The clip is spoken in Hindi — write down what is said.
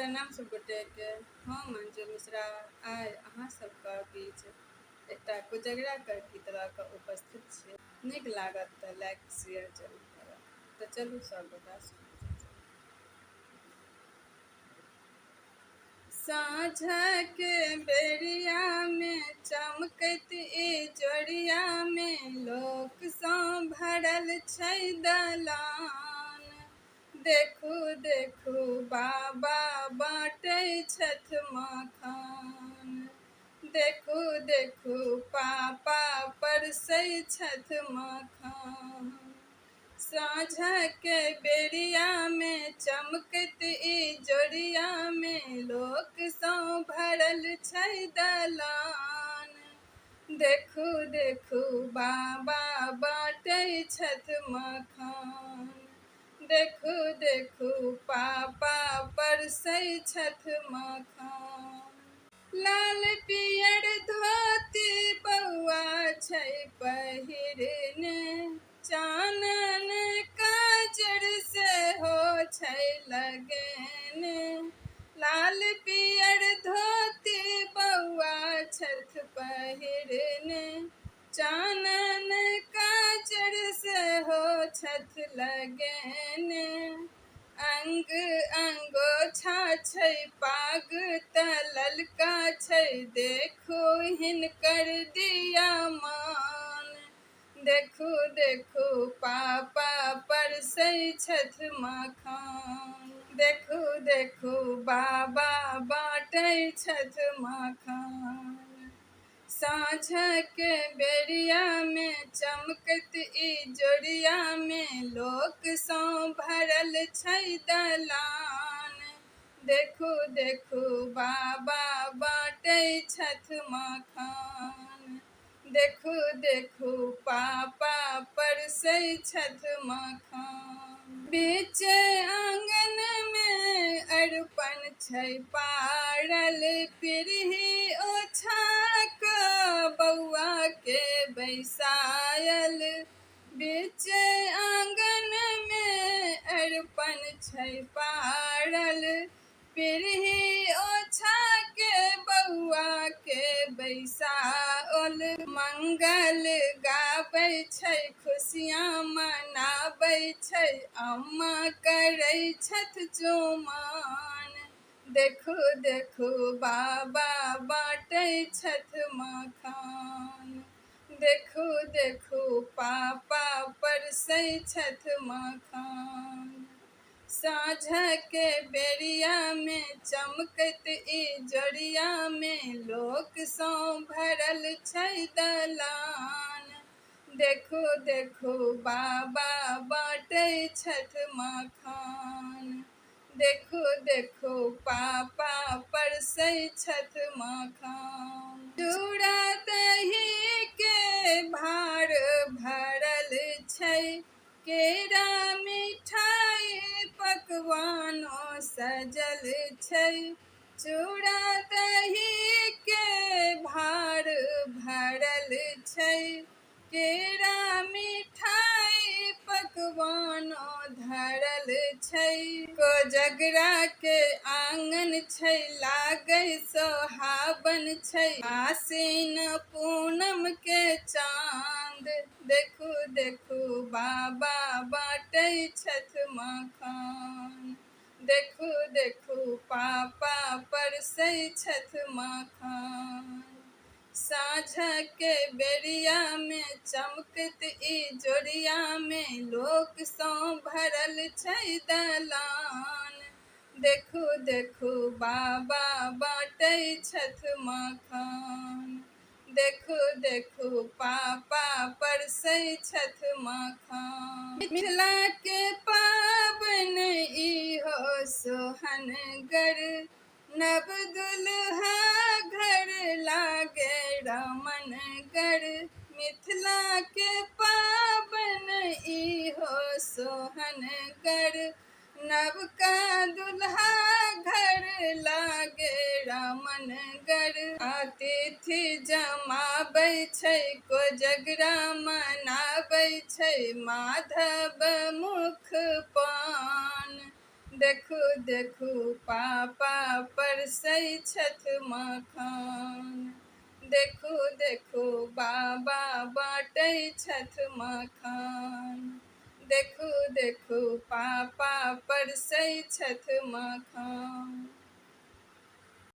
प्रणाम सब गोटे के। हम मंजू मिश्रा आइ अहाँ सबके बीच एकटा कोजगरा के गीत लऽ कऽ उपस्थित छी। नीक लागत तऽ लाइक शेयर जरूर करब। तऽ चलू सब गोटा सुनू। साँझ के बेरिया में चमकैत ई जोड़िया में लोक सँ भरल छै दलान। देखू देखू बाबा बाँटै छथि मखान। देखू देखू पापा परसै छथि मखान। साँझ के बेरिया में चमकैत ई जोड़िया में लोक सँ भरल छै दलान। देखू देखू बाबा बाँटै छथि मखान। देखू देखू पापा परसै छथि मखान। लाल पियर धोती बौआ छै पहिरने, चानन काजर सेहो छै लगेने। लाल पियर धोती बौआ छथि पहिरने, चानन काजर सेहो छथि लगेने। अंग अंगोछा छै पाग तऽ ललका छै, देखू हिनकर दिया मान। देखू देखू पापा परसै छथि मखान। देखू देखू बाबा बाँटै छथि मखान। साँझ के बेरिया में चमकैत ई जोड़िया में लोक सँ भरल छै दलान। देखू देखू बाबा बाँटै छथि मखान। देखू देखू पापा परसै छथि मखान। बीच आंगन में अरिपन छै पारल, पीढ़ी ओछा कऽ बौआ के बैसायल। बीच आंगन में अरिपन छै पारल, पीढ़ी ओछा के बौआ के बैसाओल। मंगल गाबै छै खुशियाँ मनाबै छै, अम्मा करै छथि चुमाओन। देखू देखू बाबा बाँटै छथि मखान। देखू देखू पापा परसै छथि मखान। साँझ के बेरिया में चमकैत ई जोड़िया में लोक सँ भरल छै दलान। देखू देखू बाबा बाँटै छथि मखान। देखू देखू पापा परसै छथि मखान। चूड़ा दही के भार भरल छै, केरा मिठाई पकवानो सजल छै। चूड़ा दही के भार भरल छै, केरा मिठाई पकवानो धरल छै। कोजगरा के आंगन छै लागै सोहाबन छै, आसिन पूनम के चाँद। देखू देखू बाबा बाँटै छथि मखान। देखू देखू पापा परसै छथि मखान। साँझ के बेरिया में चमकैत ई जोड़िया में लोक सँ भरल छै दलान। देखू देखू बाबा बाँटै छथि मखान। देखू देखू पापा परसै छथि मखान। मिथिला के पाबनि इहो सोहनगर, नव दुल्हा घर लागे रमनगर। मिथिला के पाबनि इहो सोहनगर, नवका दुल्हा घर लागे रमनगर। अतिथि जमाबै छै कोजगरा मनाबै छै, माधव मुख पान। देखू देखू पापा परसै छथि मखान, देखू देखू बाबा बाँटै छथि मखान, देखू देखू पापा परसै छथि मखान।